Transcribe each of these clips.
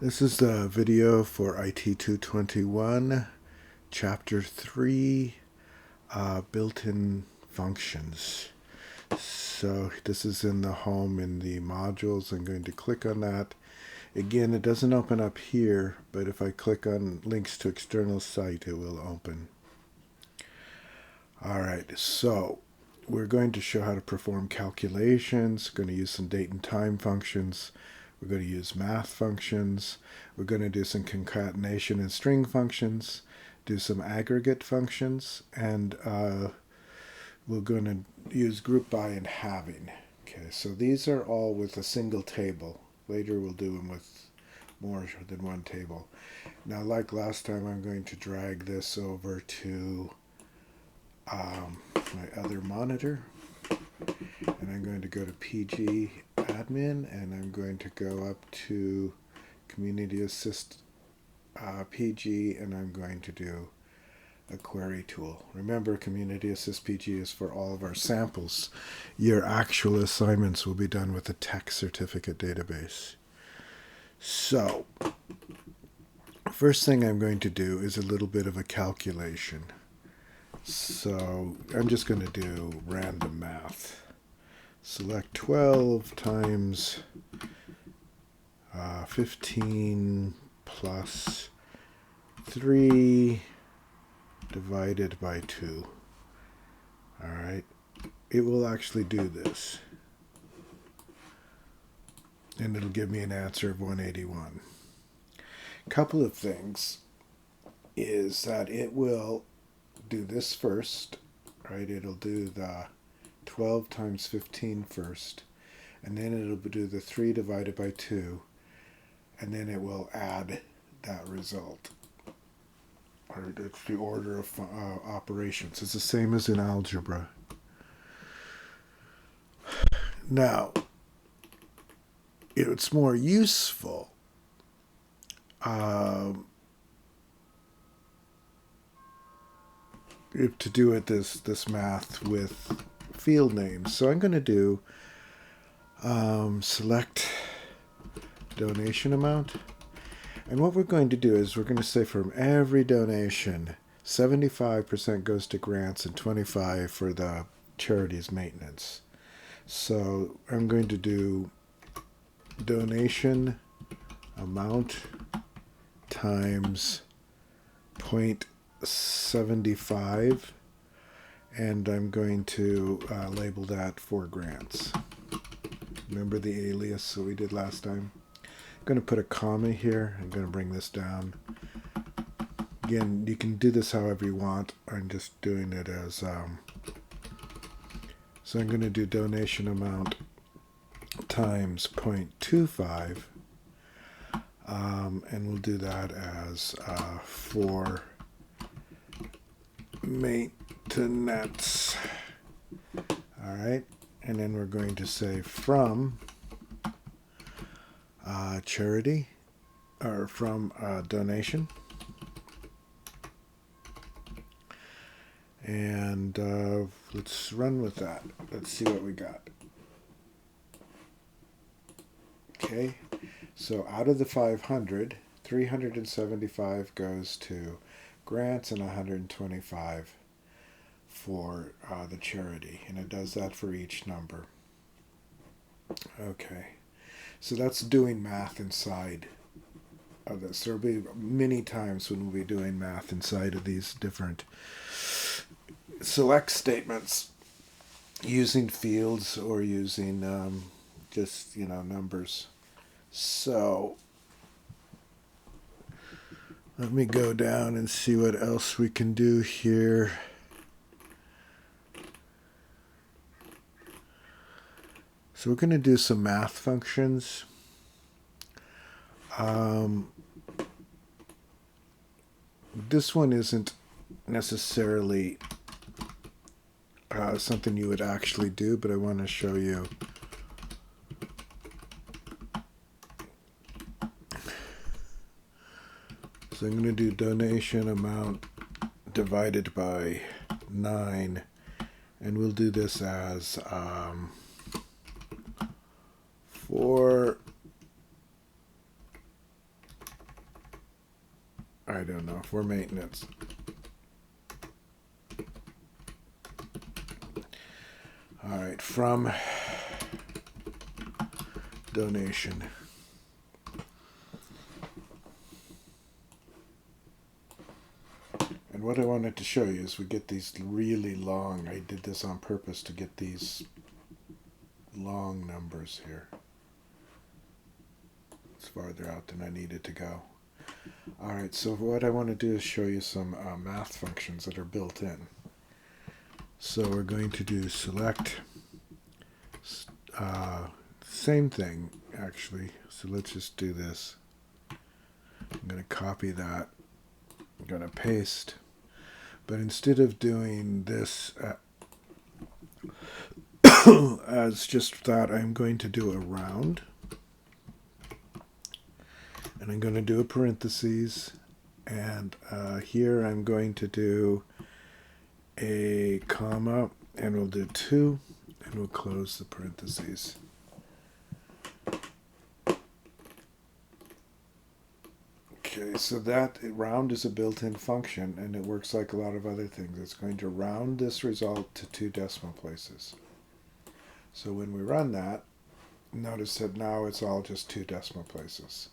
This is the video for IT 221, Chapter 3, Built-in Functions. So this is in the home in the modules. I'm going to click on that. Again, it doesn't open up here, but if I click on links to external site, it will open. All right, so we're going to show how to perform calculations. We're going to use some date and time functions. We're going to use math functions. We're going to do some concatenation and string functions, do some aggregate functions, and we're going to use group by and halving. Okay, so these are all with a single table. Later we'll do them with more than one table. Now, like last time, I'm going to drag this over to my other monitor, and I'm going to go to PG admin, and I'm going to go up to community assist PG, and I'm going to do a query tool. Remember, community assist PG is for all of our samples. Your actual assignments will be done with the tech certificate database. So first thing I'm going to do is a little bit of a calculation. So I'm just going to do random math. Select 12 times 15 plus 3 divided by 2. All right. It will actually do this. And it'll give me an answer of 181. Couple of things is that it will do this first, right? It'll do the 12 times 15 first, and then it'll do the 3 divided by 2, and then it will add that result. Or it's the order of operations. It's the same as in algebra. Now, it's more useful to do it this math with field names. So I'm going to do select donation amount, and what we're going to do is we're going to say from every donation 75% goes to grants and 25% for the charity's maintenance. So I'm going to do donation amount times 0.75, and I'm going to label that for grants. Remember the alias that we did last time? I'm going to put a comma here. I'm going to bring this down. Again, you can do this however you want. I'm just doing it as so I'm going to do donation amount times 0.25, and we'll do that as for maintenance. All right, and then we're going to say from charity, or from donation, and let's run with that. Let's see what we got. Okay, so out of the 500, 375 goes to grants and 125 for the charity, and it does that for each number. Okay, so that's doing math inside of this. There will be many times when we'll be doing math inside of these different select statements using fields or using just numbers. So let me go down and see what else we can do here. So we're going to do some math functions. This one isn't necessarily something you would actually do, but I want to show you. So I'm going to do donation amount divided by 9, and we'll do this as for I don't know, for maintenance. All right, from donation. And what I wanted to show you is we get these really long, I did this on purpose to get these long numbers here. It's farther out than I needed to go. All right, so what I want to do is show you some math functions that are built in. So we're going to do select, same thing actually. So let's just do this. I'm going to copy that. I'm going to paste. But instead of doing this as just that, I'm going to do a round. And I'm going to do a parentheses. And here I'm going to do a comma. And we'll do 2. And we'll close the parentheses. Okay, so that round is a built-in function, and it works like a lot of other things. It's going to round this result to 2 decimal places. So when we run that, notice that now it's all just 2 decimal places.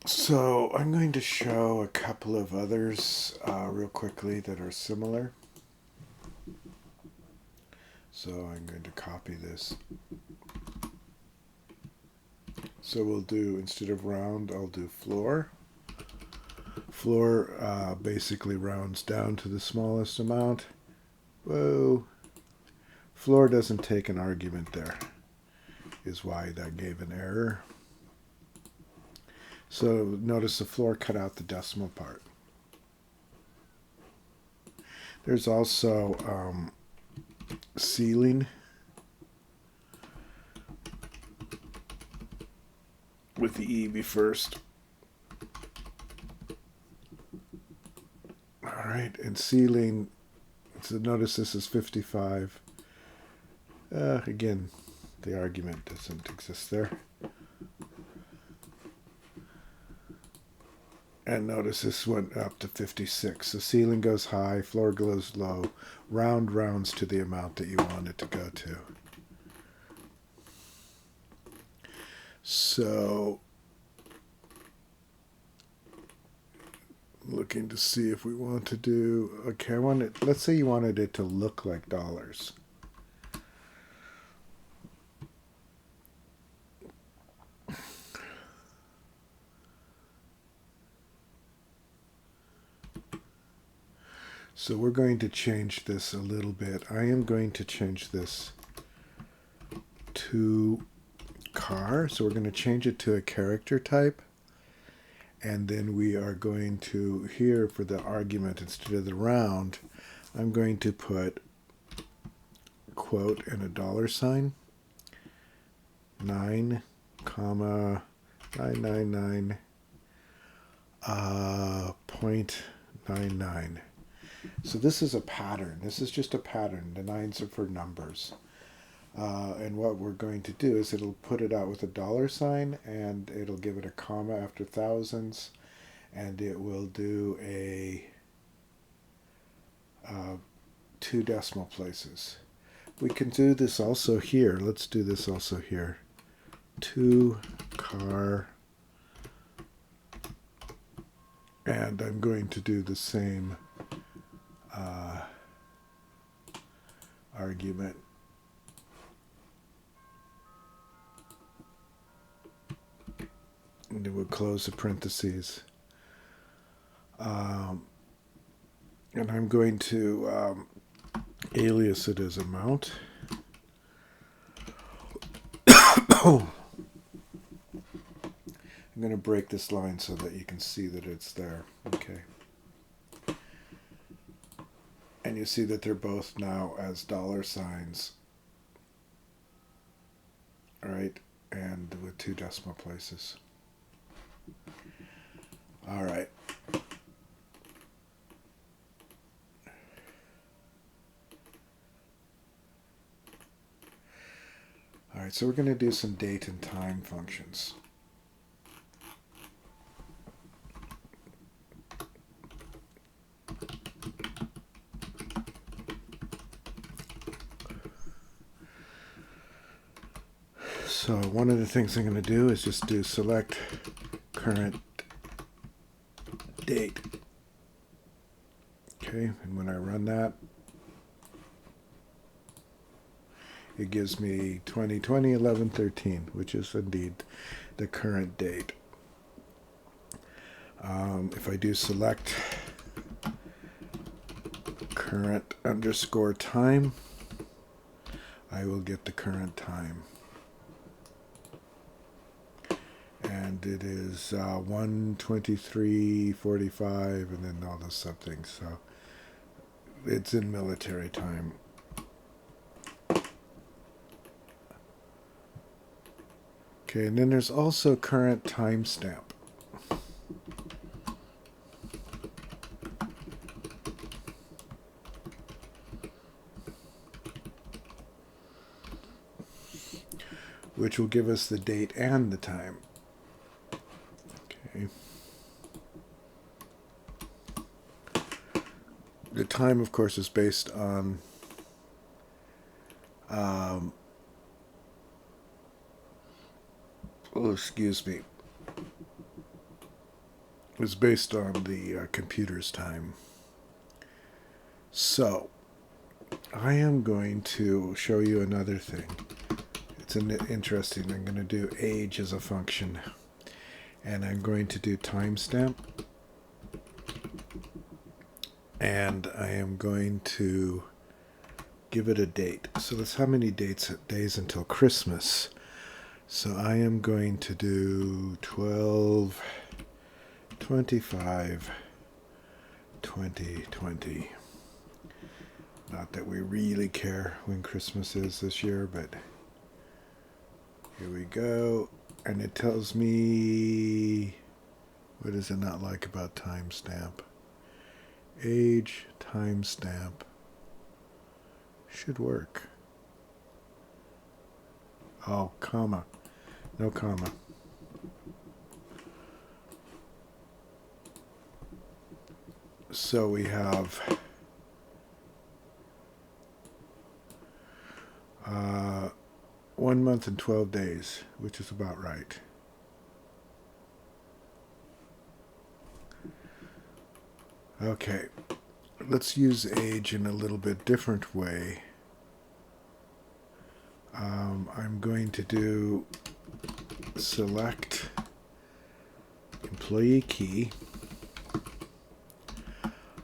So I'm going to show a couple of others real quickly that are similar. So I'm going to copy this. So we'll do, instead of round, I'll do floor. Floor basically rounds down to the smallest amount. Whoa. Floor doesn't take an argument there, is why that gave an error. So notice the floor cut out the decimal part. There's also ceiling with the E first. All right, and ceiling, so notice this is 55. Again, the argument doesn't exist there. And notice this went up to 56. The ceiling goes high, floor goes low, round rounds to the amount that you want it to go to. So, looking to see if we want to do, okay, let's say you wanted it to look like dollars. So we're going to change this a little bit. I am going to change this to car. So we're going to change it to a character type. And then we are going to, here for the argument, instead of the round, I'm going to put quote and a $sign. 9, 999, 0.99. So this is a pattern. This is just a pattern. The 9s are for numbers. And what we're going to do is it'll put it out with a $sign, and it'll give it a comma after thousands, and it will do a 2 decimal places. We can do this also here. Let's do this also here. 2 car, and I'm going to do the same argument. And then we'll close the parentheses. And I'm going to alias it as amount. I'm going to break this line so that you can see that it's there. Okay. And you see that they're both now as $signs. All right, and with 2 decimal places. All right. Alright, so we're going to do some date and time functions. So one of the things I'm going to do is just do select current date. Okay, and when I run that, it gives me 2020 11/13, which is indeed the current date. If I do select current underscore time, I will get the current time. And it is 1:23:45, and then all this something. So it's in military time. Okay, and then there's also current timestamp. Which will give us the date and the time. Okay. The time, of course, is based on is based on the computer's time. So I am going to show you another thing. It's interesting. I'm going to do age as a function, and I'm going to do timestamp, and I am going to give it a date. So that's how many days until Christmas. So I am going to do 12/25/2020. Not that we really care when Christmas is this year, but here we go. And it tells me, what does it not like about timestamp? Age, timestamp. Should work. Oh, comma. No comma. So we have 1 month and 12 days, which is about right. Okay, let's use age in a little bit different way. I'm going to do select employee key,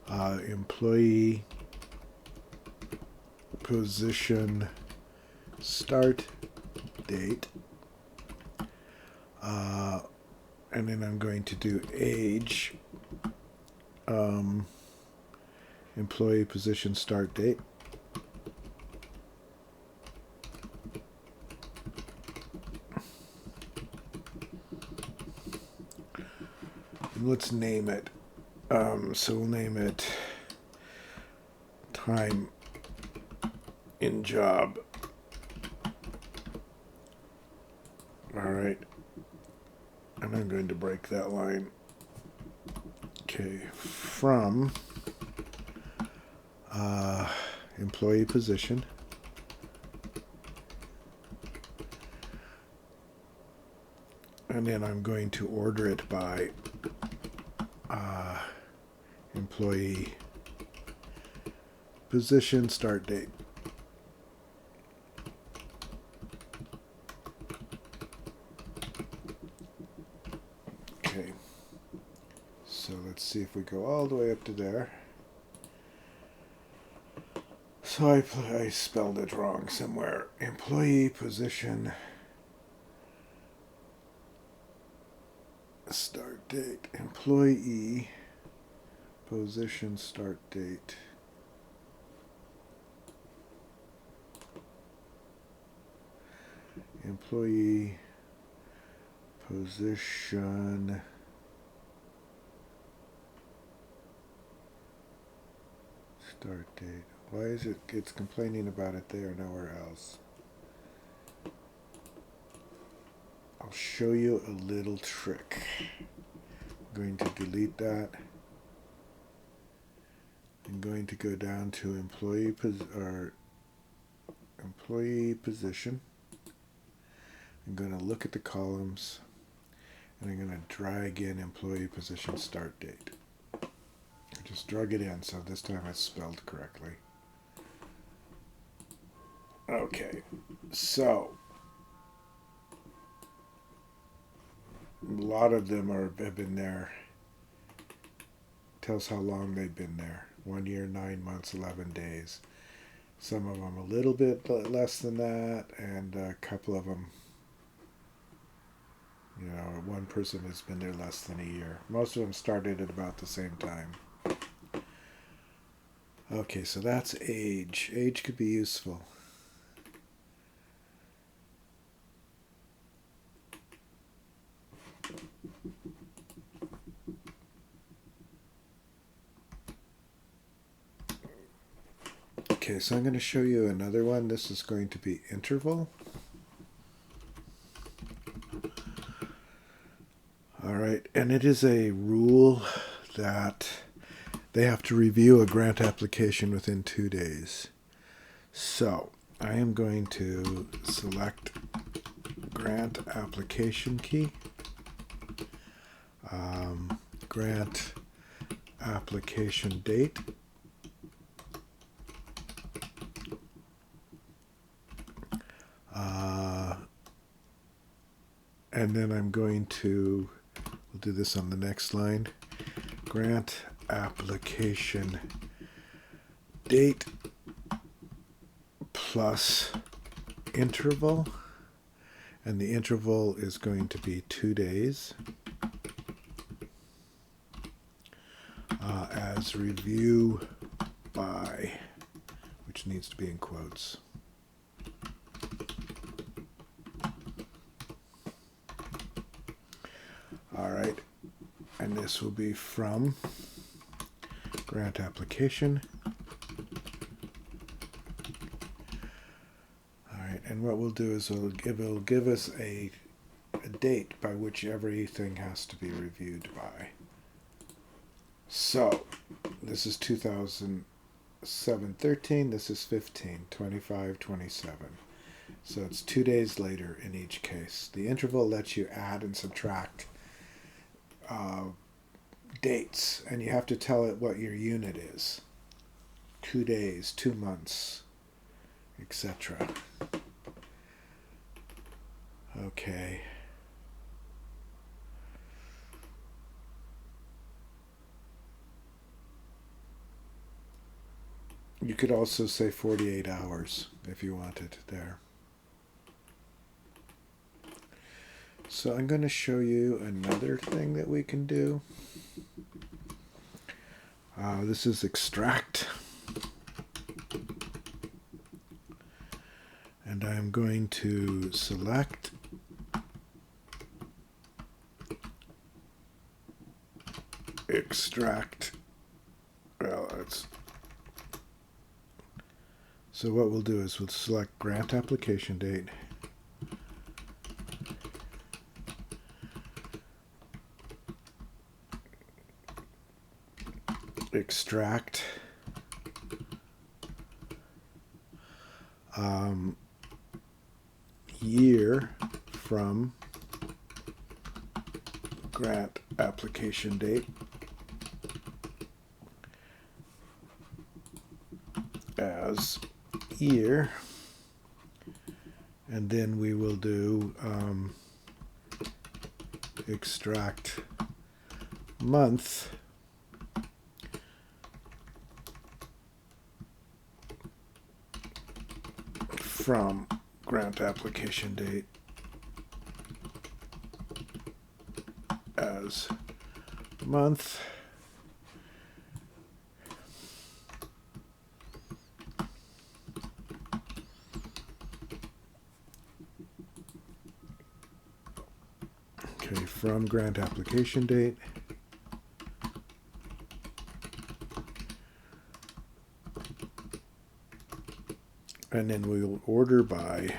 employee position start date, and then I'm going to do age, employee position start date. And let's name it. So we'll name it time in job. All right. And I'm going to break that line. Okay, from employee position, and then I'm going to order it by employee position start date. Okay, so let's see if we go all the way up to there. So I spelled it wrong somewhere. Employee position start date. Employee position start date. Employee position start date. Why is it's complaining about it there, nowhere else? I'll show you a little trick. I'm going to delete that. I'm going to go down to employee position. I'm going to look at the columns, and I'm going to drag in employee position start date. I just drag it in, so this time it's spelled correctly. Okay, so a lot of them have been there. Tells how long they've been there. 1 year, 9 months, 11 days. Some of them a little bit less than that, and a couple of them, you know, one person has been there less than a year. Most of them started at about the same time. Okay, so that's age. Age could be useful. Okay, so I'm going to show you another one. This is going to be interval. All right, and it is a rule that they have to review a grant application within 2 days. So I am going to select grant application key, grant application date, and then I'm going to, we'll do this on the next line, grant application date plus interval, and the interval is going to be 2 days, as review by, which needs to be in quotes. All right, and this will be from grant application. All right, and what we'll do is it'll give us a date by which everything has to be reviewed by. So this is 2007-13, this is 15-25-27. So it's 2 days later in each case. The interval lets you add and subtract dates, and you have to tell it what your unit is. 2 days, 2 months, etc. Okay. You could also say 48 hours if you wanted there. So I'm going to show you another thing that we can do. This is extract. And I'm going to select extract. Well, so what we'll do is we'll select grant application date. Extract year from grant application date as year, and then we will do extract month from grant application date as month, okay, from grant application date, and then we'll order by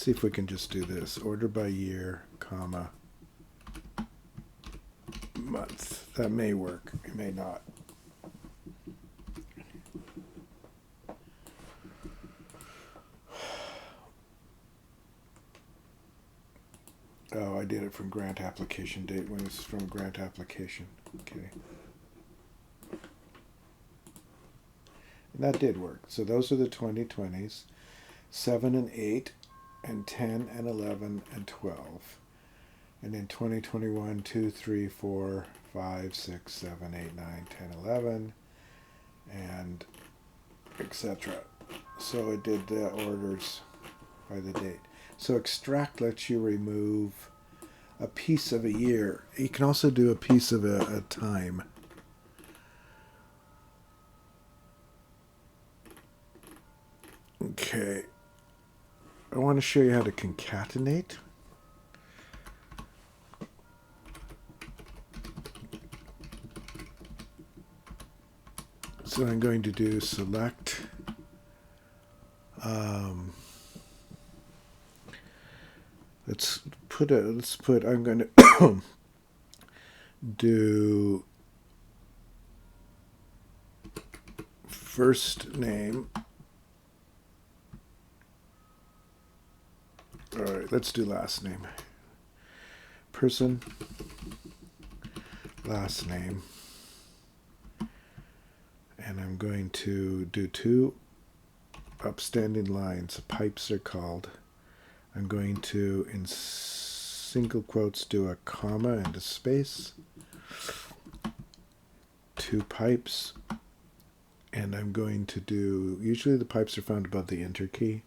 see if we can just do this. Order by year, comma, month. That may work. It may not. Oh, I did it from grant application date when it's from grant application. Okay. And that did work. So those are the 2020s. 7 and 8 and 10 and 11 and 12. And in 2021, 2, 3, 4, 5, 6, 7, 8, 9, 10, 11, and etc. So it did the orders by the date. So extract lets you remove a piece of a year. You can also do a piece of a time. Okay. I want to show you how to concatenate. So I'm going to do select I'm going to do first name. All right, let's do last name. Person, last name. And I'm going to do 2 upstanding lines. Pipes are called. I'm going to, in single quotes, do a comma and a space. 2 pipes. And I'm going to do, usually the pipes are found above the enter key.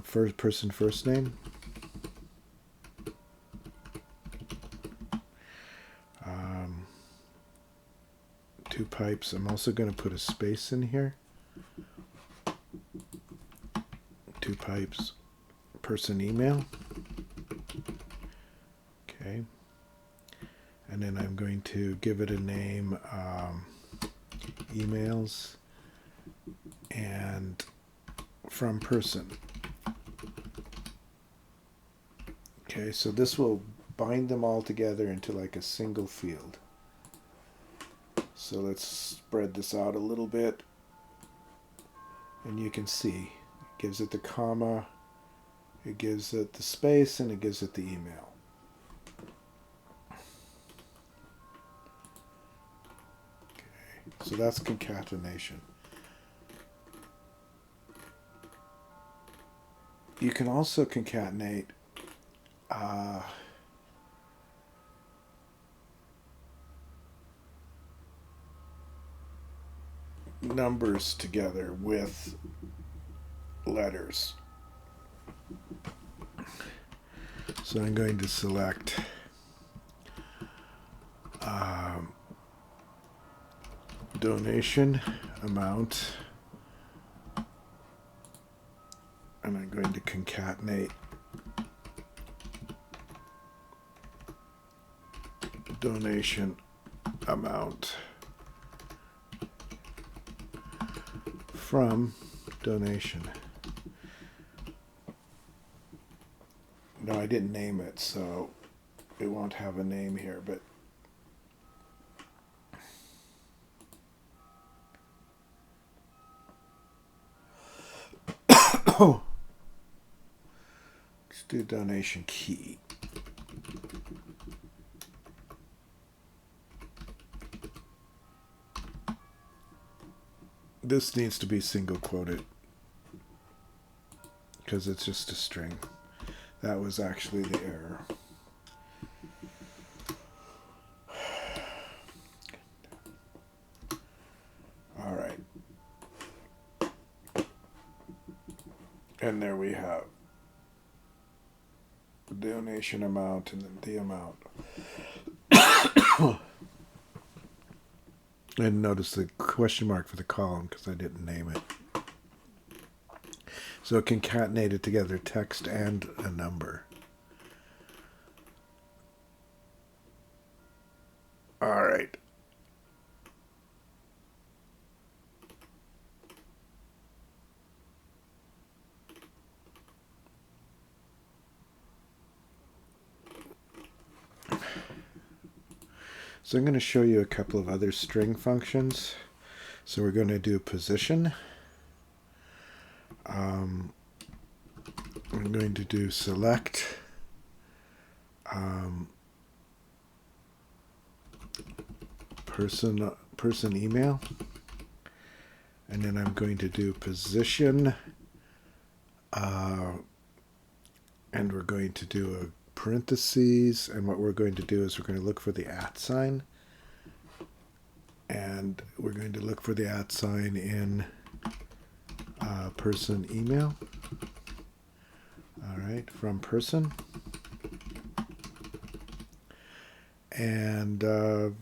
First person, first name. 2 pipes. I'm also going to put a space in here. 2 pipes. Person email. Okay. And then I'm going to give it a name, emails, and from person. Okay, so this will bind them all together into like a single field. So let's spread this out a little bit. And you can see, it gives it the comma, it gives it the space, and it gives it the email. Okay, so that's concatenation. You can also concatenate numbers together with letters. So I'm going to select donation amount, and I'm going to concatenate donation amount from donation. No, I didn't name it, so it won't have a name here, but let's do donation key. This needs to be single quoted because it's just a string. That was actually the error. All right. And there we have the donation amount and then the amount. And notice the question mark for the column because I didn't name it. So concatenated together text and a number. All right. So I'm going to show you a couple of other string functions. So we're going to do position. I'm going to do select person email, and then I'm going to do position, and we're going to do a parentheses, and what we're going to do is we're going to look for the @ sign, and we're going to look for the @ sign in person email. All right, from person. And I'll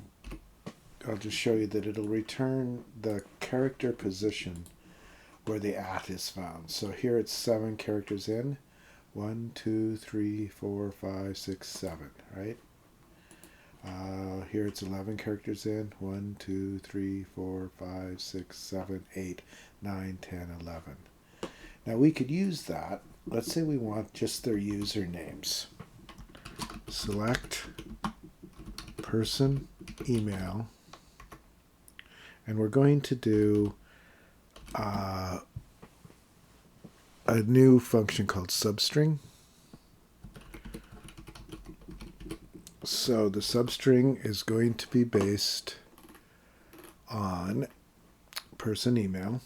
just show you that it'll return the character position where the @ is found. So here it's 7 characters in. 1, 2, 3, 4, 5, 6, 7, right? Here it's 11 characters in. 1, 2, 3, 4, 5, 6, 7, 8, 9, 10, 11. Now we could use that. Let's say we want just their usernames. Select person email, and we're going to do a new function called substring. So the substring is going to be based on person email,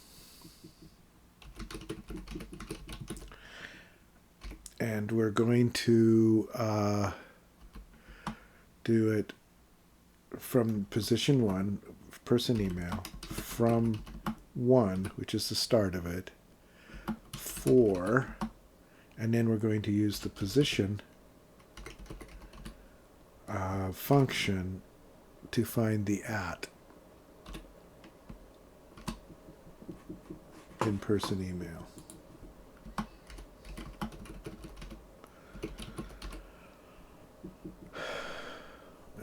and we're going to do it from position 1, person email, from 1, which is the start of it, 4, and then we're going to use the position function to find the @ in person email.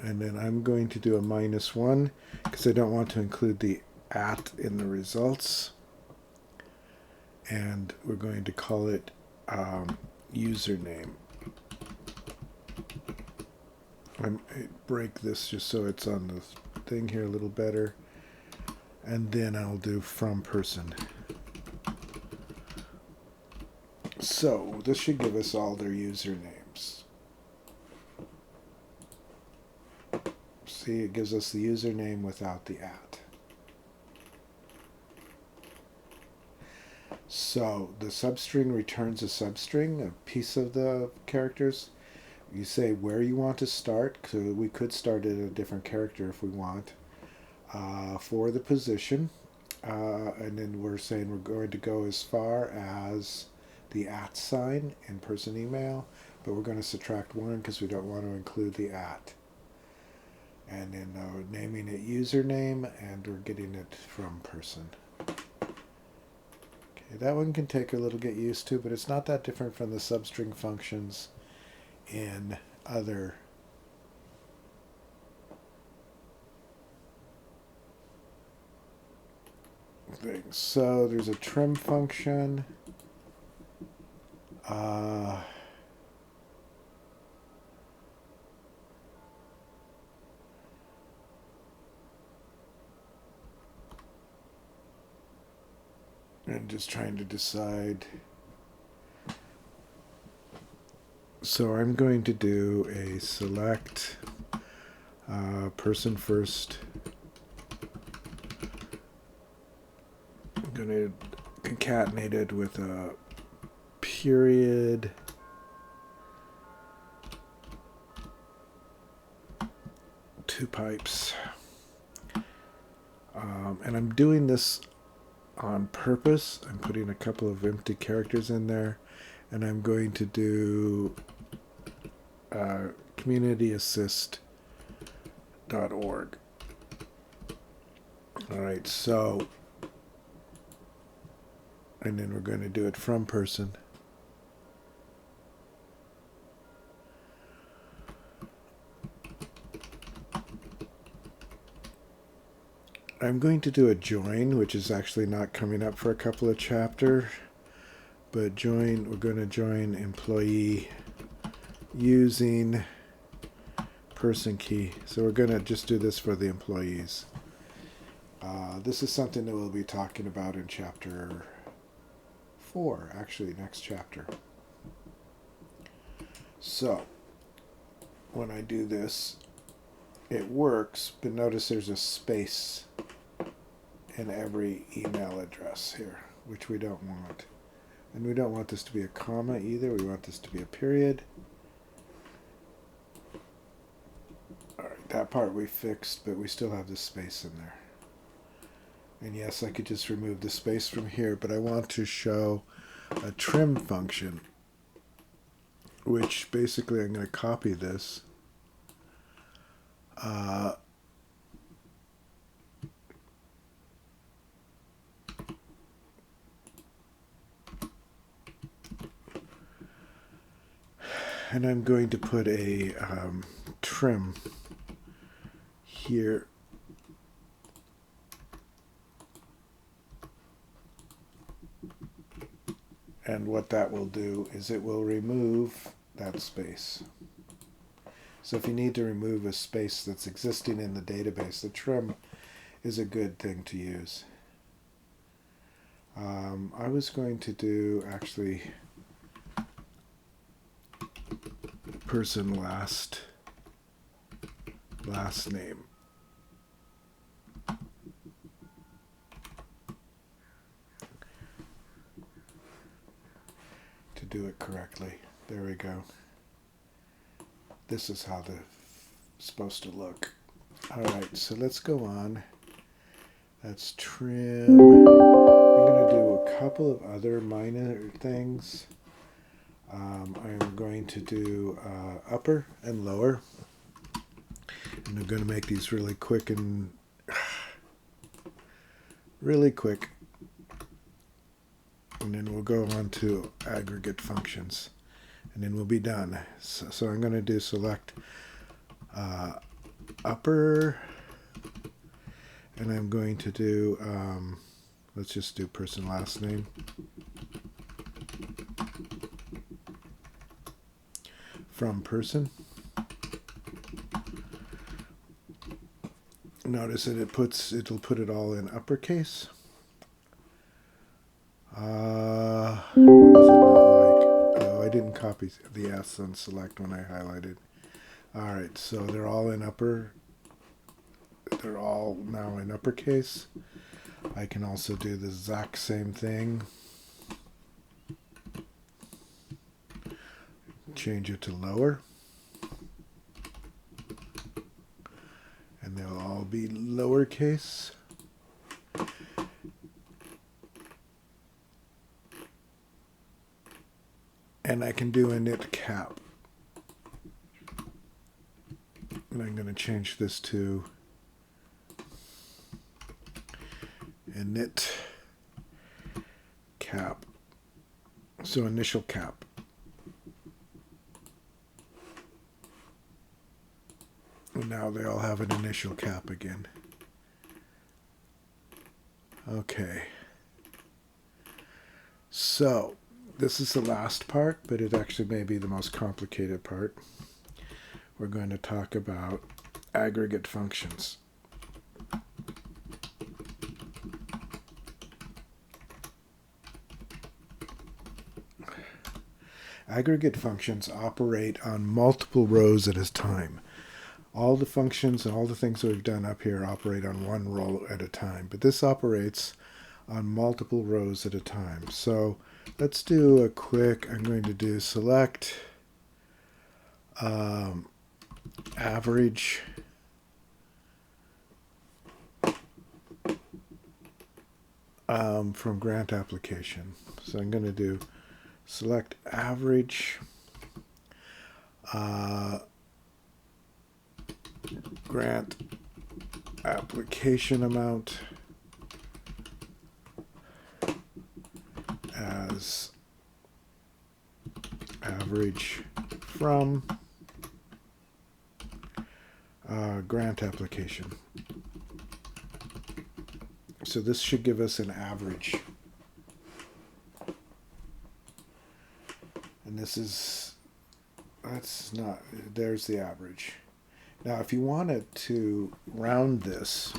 And then I'm going to do a -1 because I don't want to include the @ in the results. And we're going to call it username. I break this just so it's on the thing here a little better. And then I'll do from person. So this should give us all their usernames. See, it gives us the username without the @. So the substring returns a substring, a piece of the characters. You say where you want to start, so we could start at a different character if we want, for the position, and then we're saying we're going to go as far as the @ sign in person email, but we're going to subtract 1 because we don't want to include the @. And then we're naming it username, and we're getting it from person. Okay, that one can take a little get used to, but it's not that different from the substring functions in other things. So there's a trim function. I'm just trying to decide. So I'm going to do a select person first. I'm going to concatenate it with a period. Two pipes. And I'm doing this on purpose. I'm putting a couple of empty characters in there, and I'm going to do communityassist.org. All right, so, and then we're going to do it from person. I'm going to do a join, which is actually not coming up for a couple of chapters, but join, we're going to join employee using person key. So we're going to just do this for the employees. This is something that we'll be talking about in chapter 4, actually next chapter. So when I do this, it works, but notice there's a space in every email address here, which we don't want. And we don't want this to be a comma either. We want this to be a period. All right, that part we fixed, but we still have this space in there. And yes, I could just remove the space from here, but I want to show a trim function, which basically I'm going to copy this. And I'm going to put a trim here. And what that will do is it will remove that space. So if you need to remove a space that's existing in the database, the trim is a good thing to use. I was going to do actually person last name. To do it correctly. There we go. This is how it's supposed to look. All right, so let's go on. That's trim. I'm going to do a couple of other minor things. I'm going to do upper and lower. And I'm going to make these really quick and really quick. And then we'll go on to aggregate functions. And then we'll be done. So I'm going to do select upper. And I'm going to do, let's just do person last name. From person. Notice that it'll put it all in uppercase. What is it not like? Oh, I didn't copy the S on select when I highlighted. All right, so they're all in upper. They're all now in uppercase. I can also do the exact same thing. Change it to lower. And they'll all be lowercase. And I can do init cap. And I'm going to change this to init cap. So initial cap. And now they all have an initial cap again. Okay. So this is the last part, but it actually may be the most complicated part. We're going to talk about aggregate functions. Aggregate functions operate on multiple rows at a time. All the functions and all the things that we've done up here operate on one row at a time, but this operates on multiple rows at a time. So let's do a quick, I'm going to do select average from grant application. So I'm going to do select average grant application amount as average from grant application. So this should give us an average. And this is, that's not, there's the average. Now, if you wanted to round this,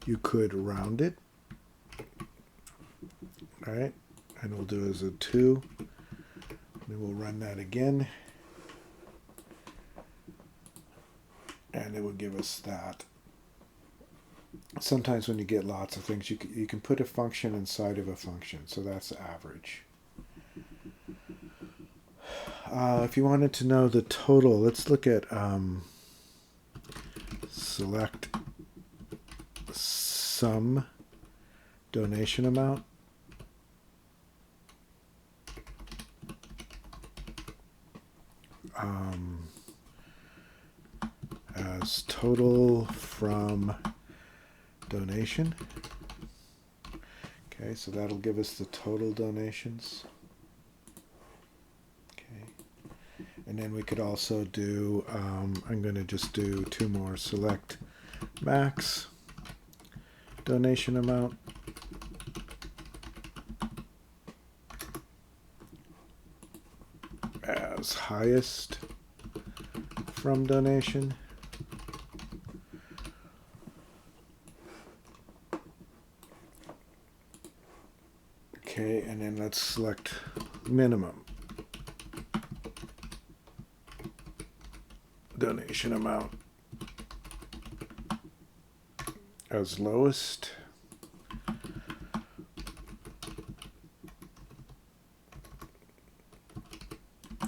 you could round it, right? And we'll do it as a 2. Then we'll run that again. And it will give us that. Sometimes when you get lots of things, you can put a function inside of a function. So that's average. If you wanted to know the total, let's look at select sum donation amount. As total from donation. Okay, so that'll give us the total donations. Okay, and then we could also do, I'm going to just do 2 more. Select max donation amount. As highest from donation. Okay, and then let's select minimum donation amount as lowest.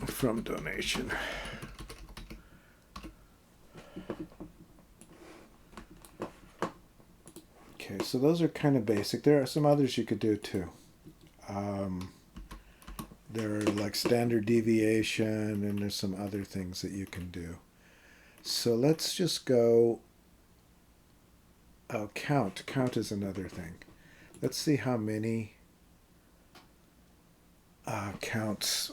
From donation. Okay, so those are kind of basic. There are some others you could do too. There are like standard deviation, and there's some other things that you can do. So let's just go, count. Count is another thing. Let's see how many counts.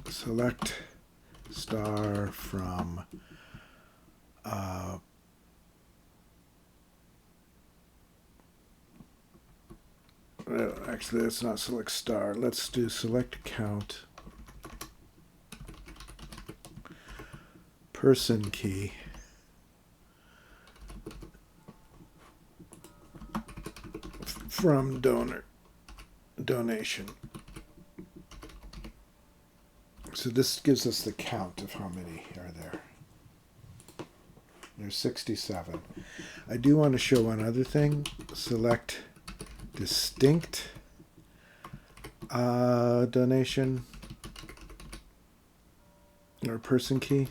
Select star from actually, let's not select star. Let's do select count person key from donation. So this gives us the count of how many are there. There's 67. I do want to show one other thing. Select distinct donation or person key.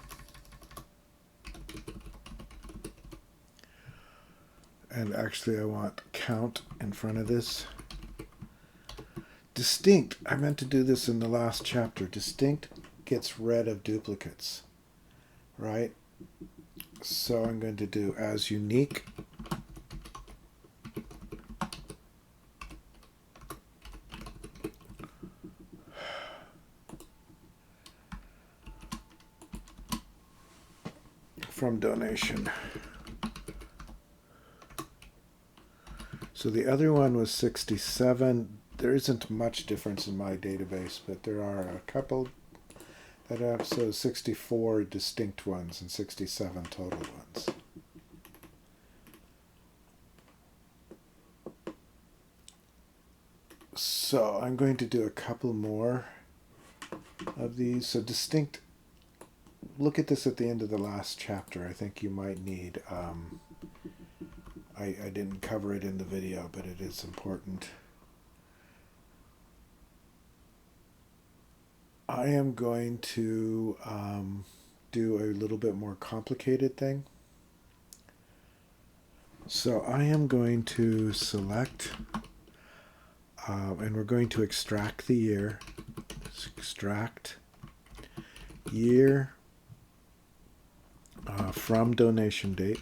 And actually I want count in front of this. Distinct, I meant to do this in the last chapter. Distinct gets rid of duplicates, right? So I'm going to do as unique. From donation. So the other one was 67. There isn't much difference in my database, but there are a couple that have, so 64 distinct ones and 67 total ones. So I'm going to do a couple more of these. So distinct, look at this at the end of the last chapter. I think you might need, I didn't cover it in the video, but it is important. I am going to do a little bit more complicated thing. So I am going to select, and we're going to extract the year. Extract year from donation date.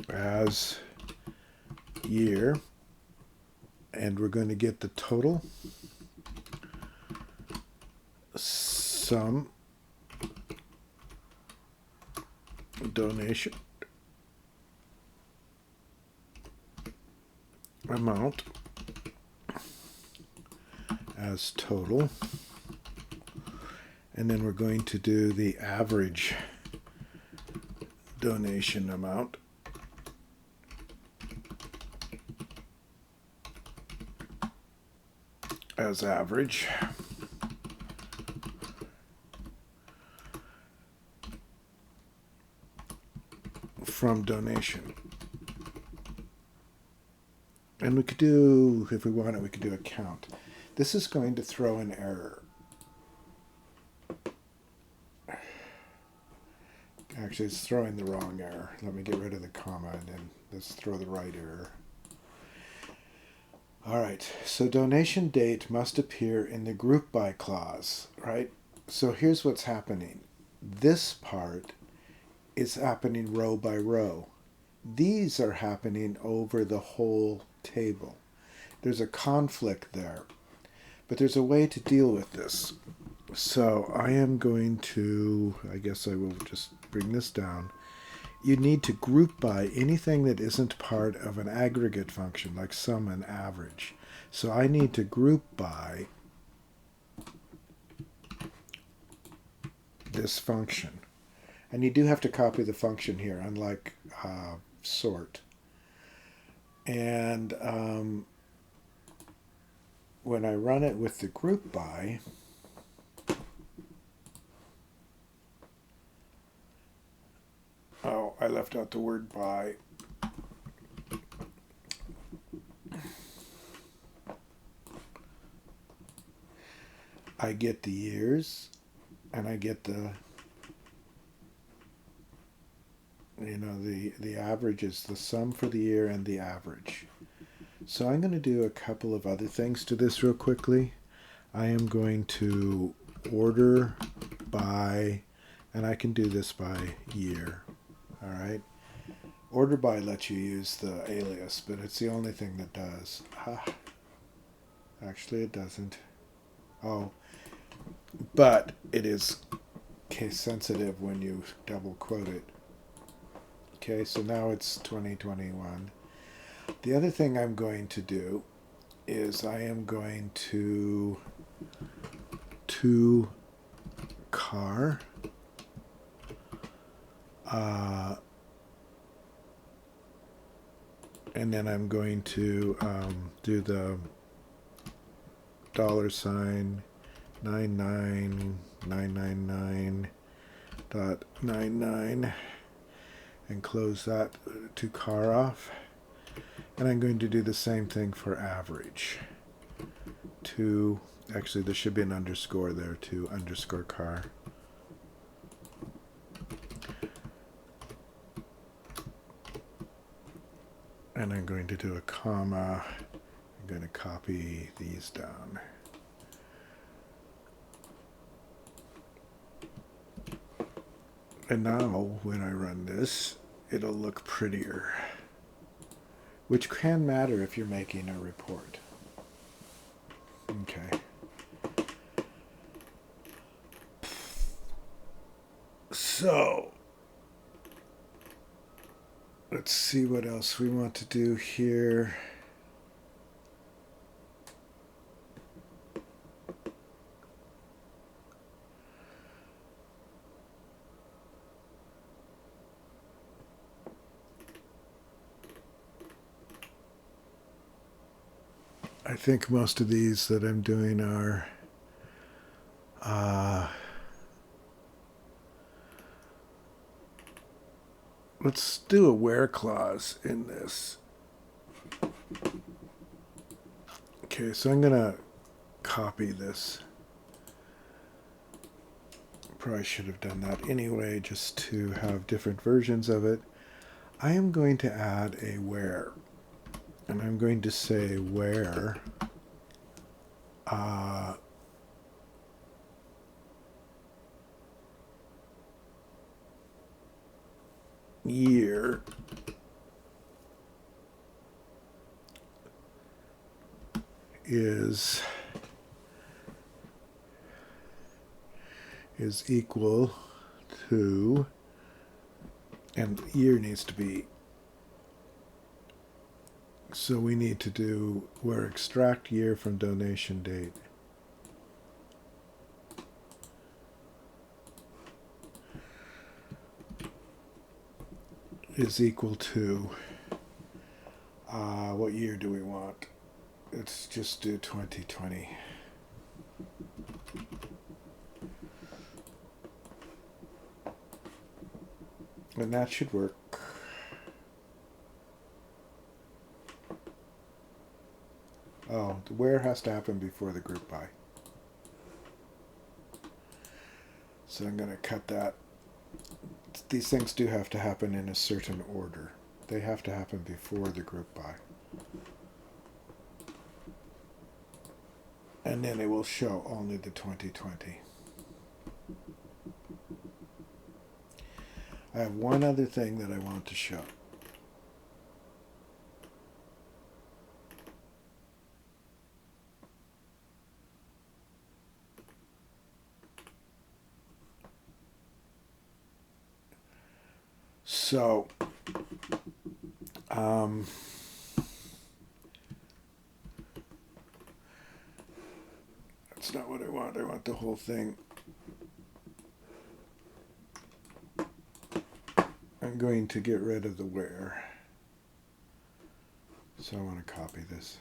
As year. And we're going to get the total sum donation amount as total. And then we're going to do the average donation amount. As average. From donation. And we could do, if we wanted, we could do a count. This is going to throw an error. Actually, it's throwing the wrong error. Let me get rid of the comma and then let's throw the right error. All right, so donation date must appear in the group by clause, right? So here's what's happening. This part is happening row by row. These are happening over the whole table. There's a conflict there, but there's a way to deal with this. So I am going to, I guess I will just bring this down. You need to group by anything that isn't part of an aggregate function, like sum and average. So I need to group by this function. And you do have to copy the function here, unlike sort. And when I run it with the group by, oh, I left out the word by. I get the years, and I get the, the average is the sum for the year and the average. So I'm going to do a couple of other things to this real quickly. I am going to order by, and I can do this by year. All right. Order by lets you use the alias, but it's the only thing that does. Actually, it doesn't. Oh, but it is case sensitive when you double quote it. Okay, so now it's 2021. The other thing I'm going to do is I am going to car and then I'm going to do the $99999.99 and close that to car off. And I'm going to do the same thing for average. Actually, there should be an underscore there, to underscore car. And I'm going to do a comma. I'm going to copy these down. And now, when I run this, it'll look prettier, which can matter if you're making a report. Okay. So, let's see what else we want to do here. I think most of these that I'm doing are let's do a where clause in this. Okay, so I'm going to copy this. Probably should have done that anyway, just to have different versions of it. I am going to add a where. And I'm going to say where year is equal to, and year needs to be, so we need to do where extract year from donation date. is equal to, what year do we want? Let's just do 2020. And that should work. Oh, the where has to happen before the group by. So I'm going to cut that. These things do have to happen in a certain order. They have to happen before the group by. And then it will show only the 2020. I have one other thing that I want to show. So, that's not what I want. I want the whole thing. I'm going to get rid of the where. So I want to copy this.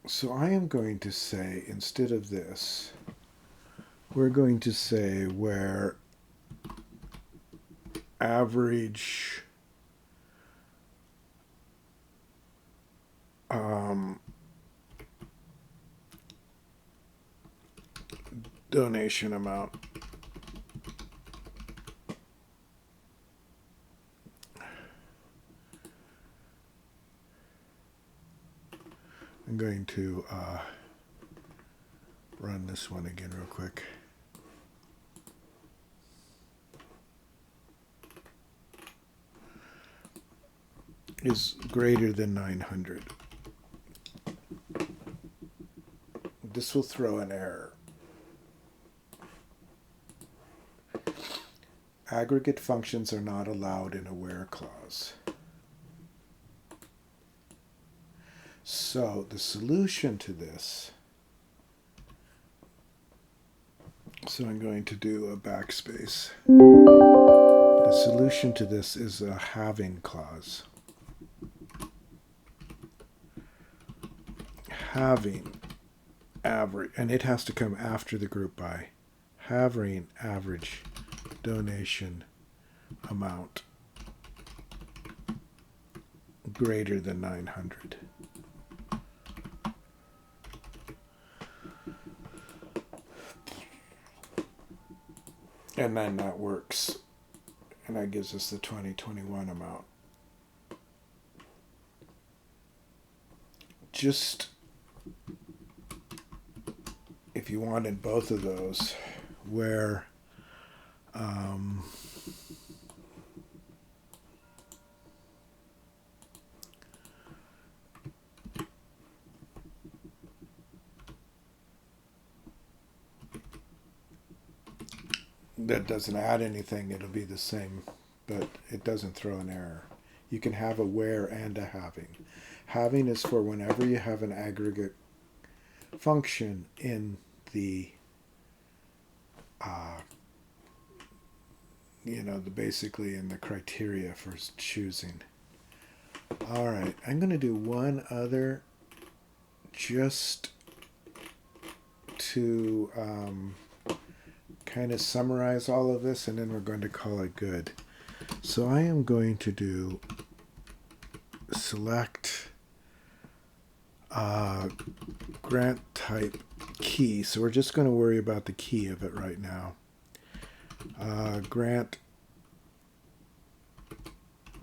So I am going to say, instead of this, we're going to say where average donation amount I'm going to run this one again real quick. Is greater than 900. This will throw an error. Aggregate functions are not allowed in a where clause. So the solution to this, so I'm going to do a backspace. The solution to this is a halving clause. Halving average, and it has to come after the group by. Halving average donation amount greater than 900. And then that works. And that gives us the 2021 amount. Just if you wanted both of those, where that doesn't add anything, it'll be the same, but it doesn't throw an error. You can have a where and a halving. Halving is for whenever you have an aggregate function in the basically in the criteria for choosing. All right, I'm going to do one other just to kind of summarize all of this, and then we're going to call it good. So I am going to do select grant type key. So we're just going to worry about the key of it right now. Grant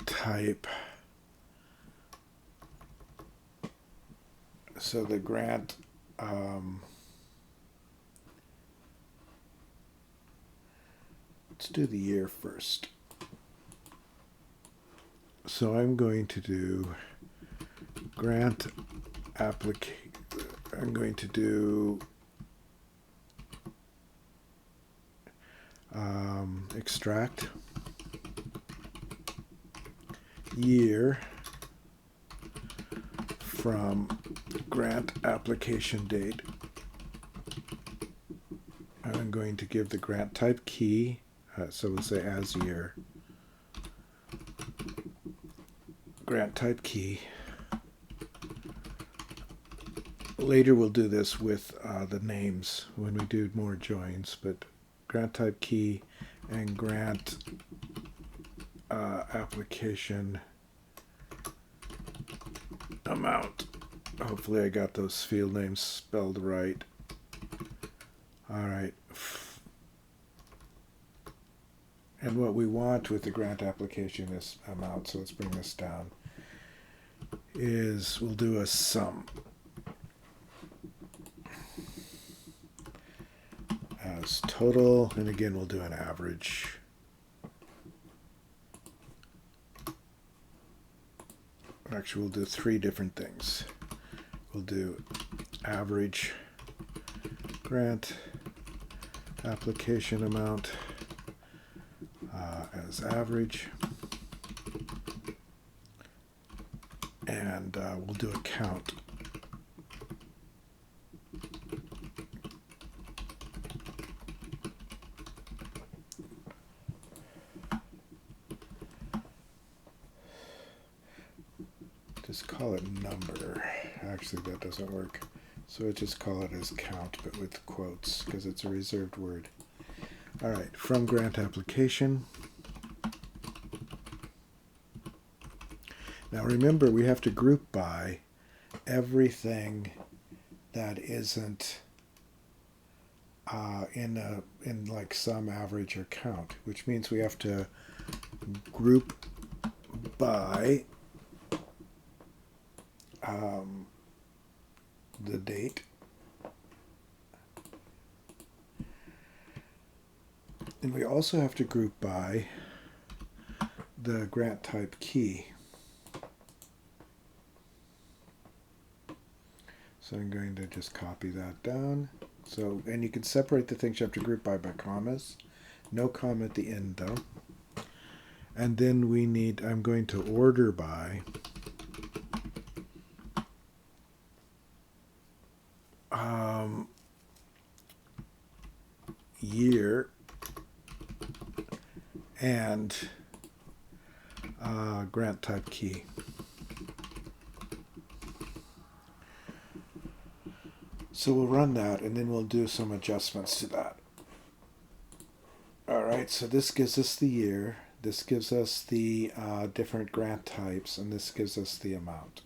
type. So the grant let's do the year first. So I'm going to do grant application. I'm going to do extract year from grant application date I'm going to give the grant type key, so we'll say as year, grant type key. Later we'll do this with the names when we do more joins, but grant type key and grant application amount. Hopefully I got those field names spelled right. All right. And what we want with the grant application is amount, so let's bring this down, is we'll do a sum as total, and again we'll do an average. Actually, we'll do three different things. We'll do average grant application amount as average, and we'll do a count. Just call it number. Actually, that doesn't work. So we'll just call it as count, but with quotes, because it's a reserved word. All right, from grant application. Now remember, we have to group by everything that isn't in like sum, average, or count, which means we have to group by the date, and we also have to group by the grant type key. So I'm going to just copy that down. So, and you can separate the things you have to group by commas. No comma at the end though. And then we need, I'm going to order by year and grant type key. So we'll run that and then we'll do some adjustments to that. All right, so this gives us the year, this gives us the different grant types, and this gives us the amount.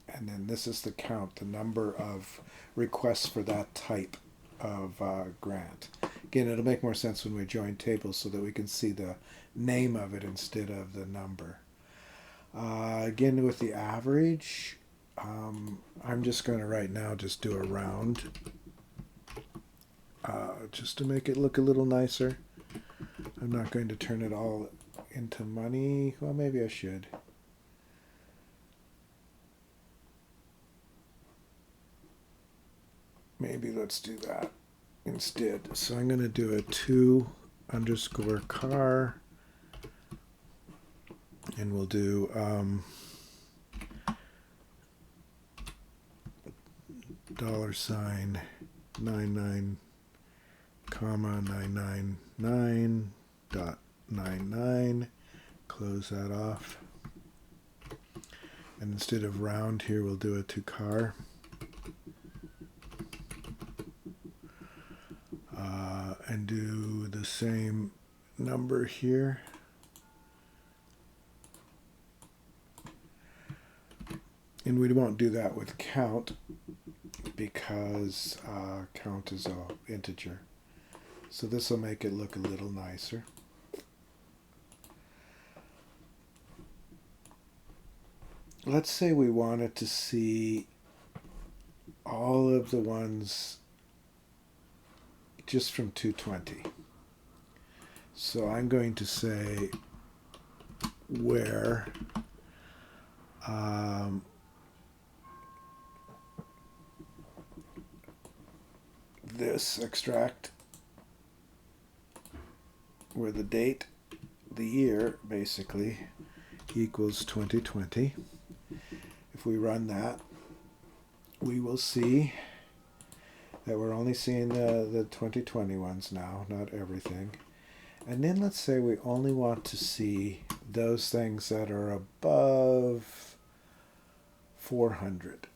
And then this is the count, the number of requests for that type of grant. Again, it'll make more sense when we join tables so that we can see the name of it instead of the number. Again, with the average, I'm just going to right now just do a round just to make it look a little nicer. I'm not going to turn it all into money. Well, maybe I should. Maybe let's do that instead. So I'm going to do a 2_car, and we'll do $99, comma 999.99. Close that off. And instead of round here, we'll do a 2_car. And do the same number here. And we won't do that with count because count is an integer. So this will make it look a little nicer. Let's say we wanted to see all of the ones just from 220. So I'm going to say where this extract, where the date, the year basically, equals 2020. If we run that, we will see that we're only seeing the 2020 ones now, not everything. And then let's say we only want to see those things that are above 400.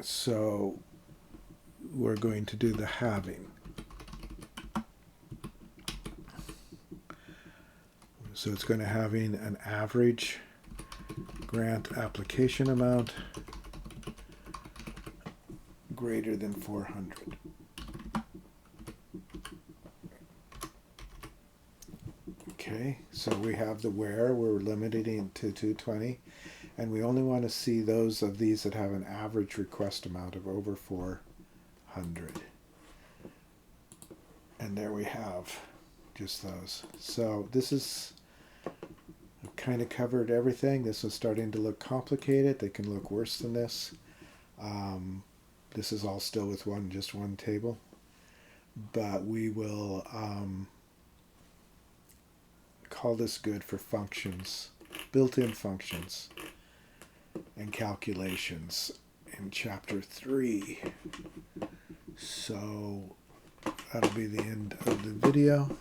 So we're going to do the halving. So it's going to having an average grant application amount greater than 400. Okay, so we have the where, we're limiting it to 220, and we only want to see those of these that have an average request amount of over 400. And there we have just those. So this is, I've kind of covered everything. This is starting to look complicated. They can look worse than this. This is all still with just one table. But we will call this good for functions, built-in functions and calculations in chapter 3. So that'll be the end of the video.